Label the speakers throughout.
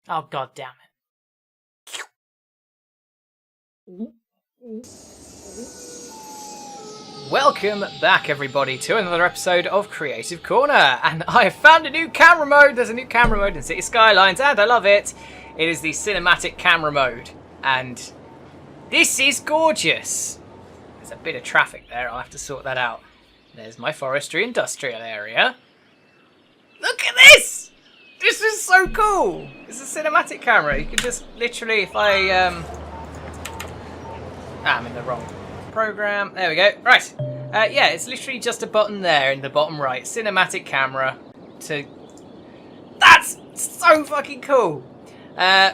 Speaker 1: Oh, god damn it. Welcome back, everybody, to another episode of Creative Corner. And I have found a new camera mode. There's a new camera mode in City Skylines, and I love it. It is the cinematic camera mode. And this is gorgeous. There's a bit of traffic there. I'll have to sort that out. There's my forestry industrial area. Look at this! This is so cool! It's a cinematic camera. You can just literally, if I'm in the wrong program. There we go. Right. Yeah, it's literally just a button there in the bottom right. Cinematic camera. That's so fucking cool!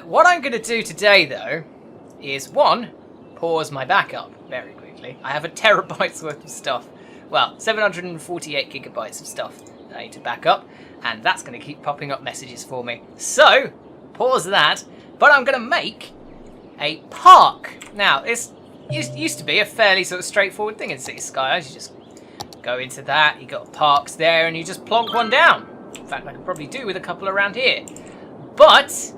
Speaker 1: What I'm going to do today, though, is, one, pause my backup very quickly. I have a terabyte's worth of stuff. Well, 748 gigabytes of stuff that I need to back up. And that's going to keep popping up messages for me. So, pause that. But I'm going to make a park. Now, this used to be a fairly sort of straightforward thing in City Skylines. You just go into that, you got parks there, and you just plonk one down. In fact, I could probably do with a couple around here. But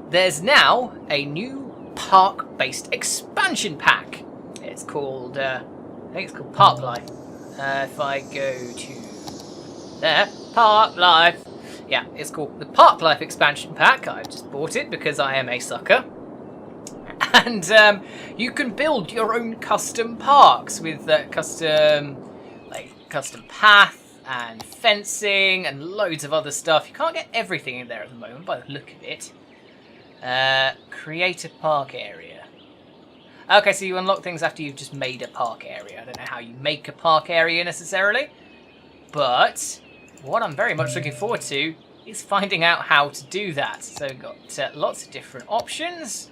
Speaker 1: there's now a new park-based expansion pack. It's called, I think it's called Parklife. If I go to there, Parklife. Yeah, it's called the Parklife expansion pack. I've just bought it because I am a sucker. And you can build your own custom parks with custom path and fencing and loads of other stuff. You can't get everything in there at the moment by the look of it. Create a park area. Okay, so you unlock things after you've just made a park area. I don't know how you make a park area necessarily, but what I'm very much looking forward to is finding out how to do that. So we've got lots of different options.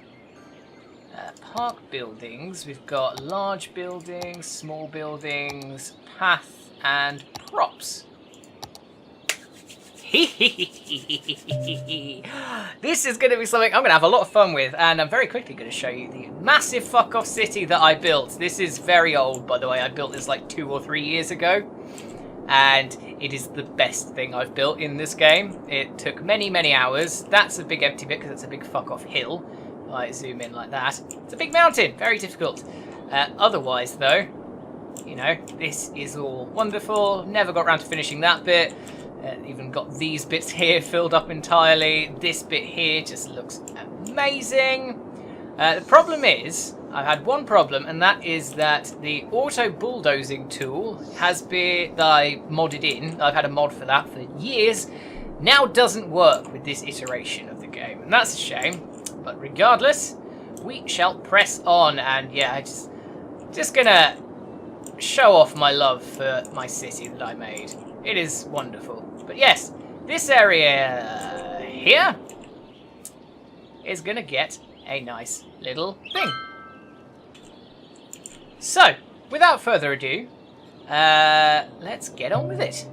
Speaker 1: Park buildings, we've got large buildings, small buildings, path, and props. This is going to be something I'm going to have a lot of fun with, and I'm very quickly going to show you the massive fuck-off city that I built. This is very old, by the way. I built this like 2 or 3 years ago, and it is the best thing I've built in this game. It took many, many hours. That's a big empty bit because it's a big fuck-off hill. I zoom in like that. It's a big mountain, very difficult. Otherwise, though, you know, this is all wonderful. Never got around to finishing that bit. Even got these bits here filled up entirely. This bit here just looks amazing. The problem is, I've had one problem, and that is that the auto bulldozing tool has been, that I modded in, I've had a mod for that for years, now doesn't work with this iteration of the game. And that's a shame. But regardless, we shall press on, and yeah, just gonna show off my love for my city that I made. It is wonderful. But yes, this area here is gonna get a nice little thing. So, without further ado, let's get on with it.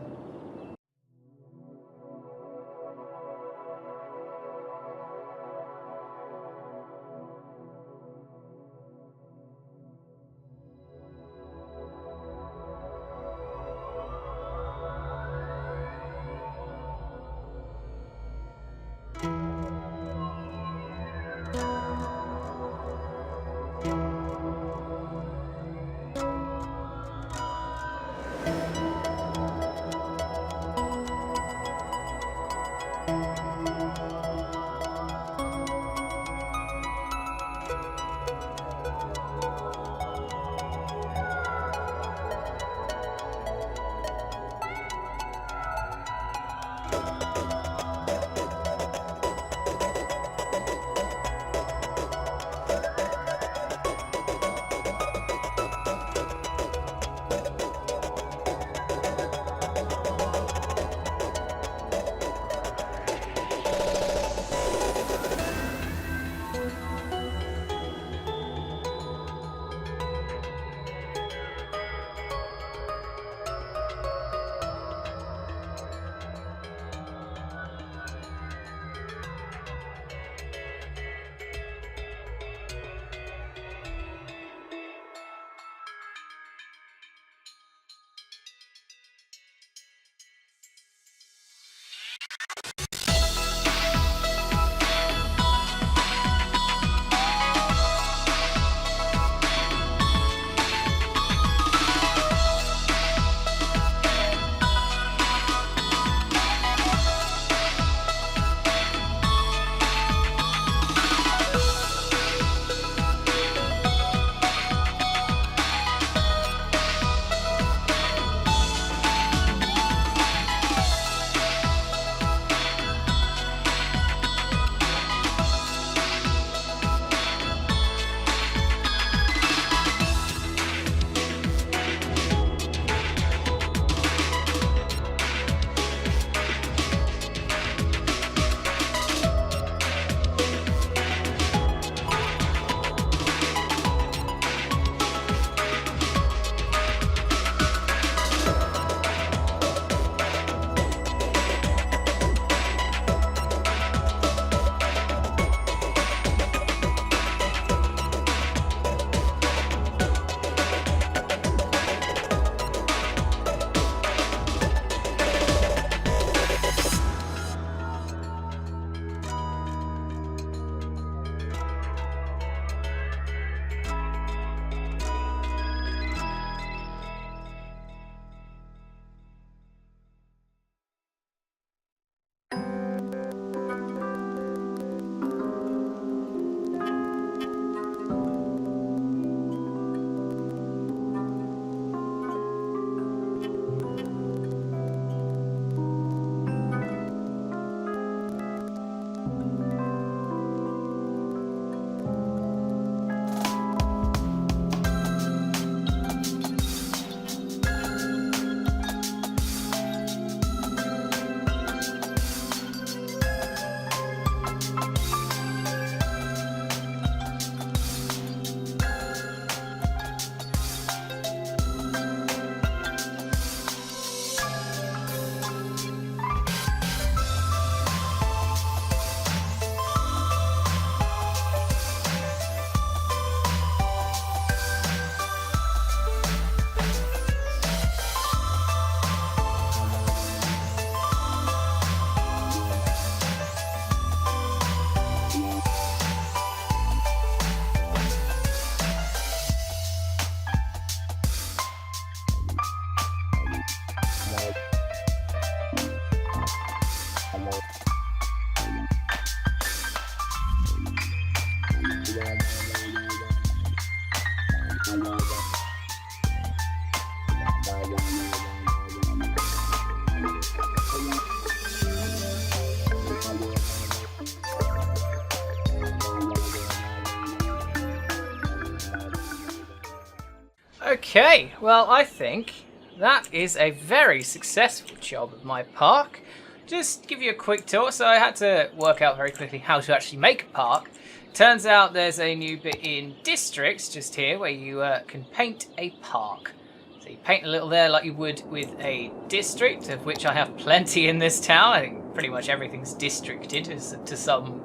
Speaker 1: Okay, well, I think that is a very successful job of my park. Just give you a quick tour. So I had to work out very quickly how to actually make a park. Turns out there's a new bit in districts just here where you can paint a park. So you paint a little there like you would with a district, of which I have plenty in this town. I think pretty much everything's districted to some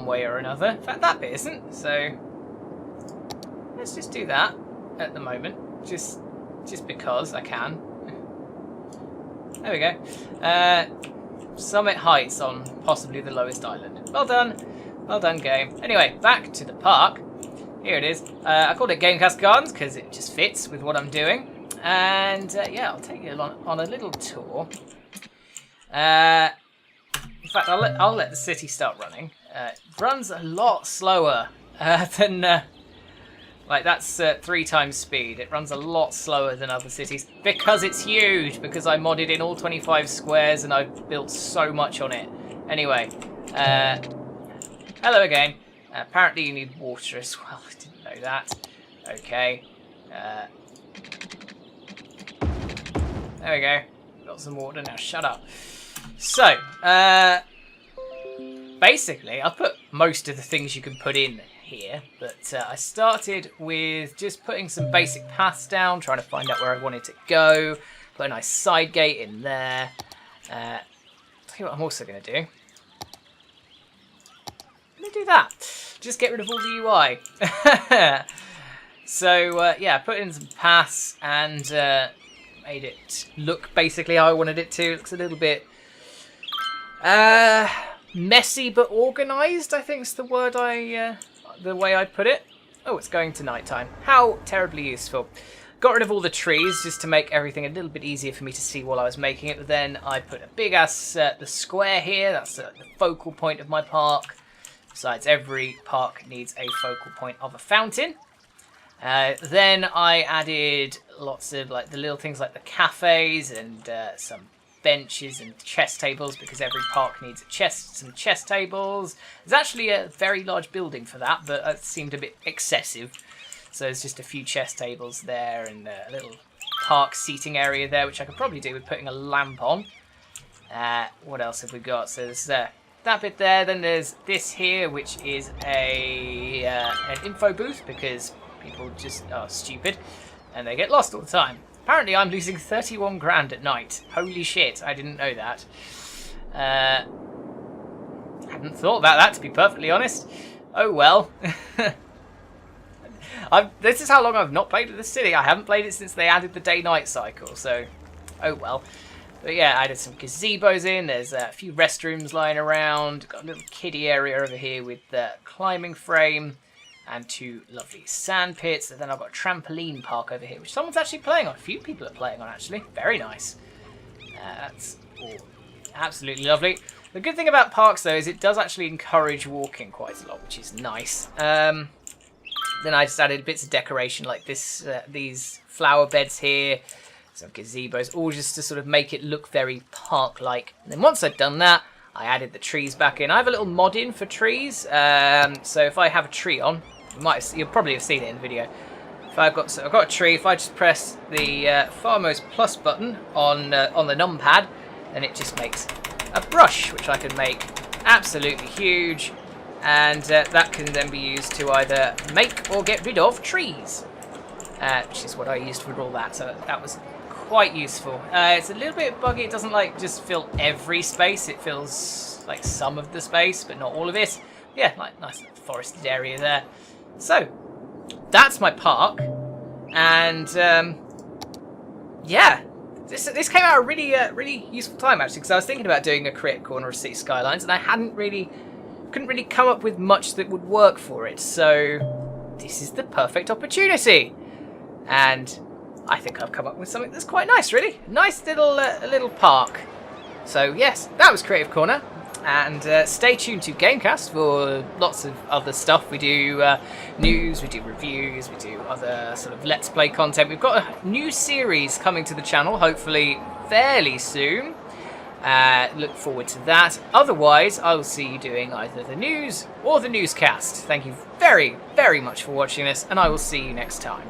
Speaker 1: way or another. In fact, that bit isn't. So let's just do that at the moment, just because I can. There we go. Summit Heights on possibly the lowest island. Well done, game. Anyway, back to the park. Here it is. I called it GameCast Gardens because it just fits with what I'm doing. And yeah, I'll take you on a little tour. In fact, I'll let the city start running. It runs a lot slower than. Like, that's 3 times speed. It runs a lot slower than other cities because it's huge, because I modded in all 25 squares and I've built so much on it. Anyway, hello again. Apparently you need water as well. I didn't know that. Okay. There we go. Got some water now. Shut up. So, basically, I've put most of the things you can put in here, but I started with just putting some basic paths down, trying to find out where I wanted to go, put a nice side gate in there. Tell you what I'm also going to do. I'm going to do that. Just get rid of all the UI. So, yeah, I put in some paths and made it look basically how I wanted it to. It looks a little bit messy but organised, I think is the word the way I put it. Oh, it's going to nighttime. How terribly useful. Got rid of all the trees just to make everything a little bit easier for me to see while I was making it. But then I put a big ass the square here. That's the focal point of my park. Besides, every park needs a focal point of a fountain. Then I added lots of like the little things like the cafes and some benches and chess tables, because every park needs some chess tables. There's actually a very large building for that, but it seemed a bit excessive. So there's just a few chess tables there and a little park seating area there, which I could probably do with putting a lamp on. What else have we got? So there's that bit there. Then there's this here, which is an info booth, because people just are stupid and they get lost all the time. Apparently I'm losing 31 grand at night. Holy shit, I didn't know that. Hadn't thought about that, to be perfectly honest. Oh well. This is how long I've not played with the city. I haven't played it since they added the day-night cycle, so oh well. But yeah, I added some gazebos in. There's a few restrooms lying around. Got a little kiddie area over here with the climbing frame. And 2 lovely sand pits. And then I've got a trampoline park over here, which someone's actually playing on. A few people are playing on, actually. Very nice. That's all absolutely lovely. The good thing about parks, though, is it does actually encourage walking quite a lot, which is nice. Then I just added bits of decoration like this, these flower beds here, some gazebos, all just to sort of make it look very park-like. And then once I'd done that, I added the trees back in. I have a little mod in for trees, so if I have a tree on, you'll probably have seen it in the video. If I've got a tree. If I just press the farmost plus button on the numpad, then it just makes a brush, which I can make absolutely huge, and that can then be used to either make or get rid of trees, which is what I used for all that. So that was quite useful. It's a little bit buggy. It doesn't like just fill every space. It fills like some of the space, but not all of it. Yeah, like nice forested area there. So that's my park, and yeah, this came out a really useful time actually, because I was thinking about doing a creative corner of City Skylines, and I couldn't really come up with much that would work for it. So this is the perfect opportunity, and I think I've come up with something that's quite nice, really. Nice little park. So yes, that was Creative Corner. And stay tuned to GameCast for lots of other stuff. We do news, we do reviews, we do other sort of Let's Play content. We've got a new series coming to the channel, hopefully fairly soon. Look forward to that. Otherwise, I will see you doing either the news or the newscast. Thank you very, very much for watching this, and I will see you next time.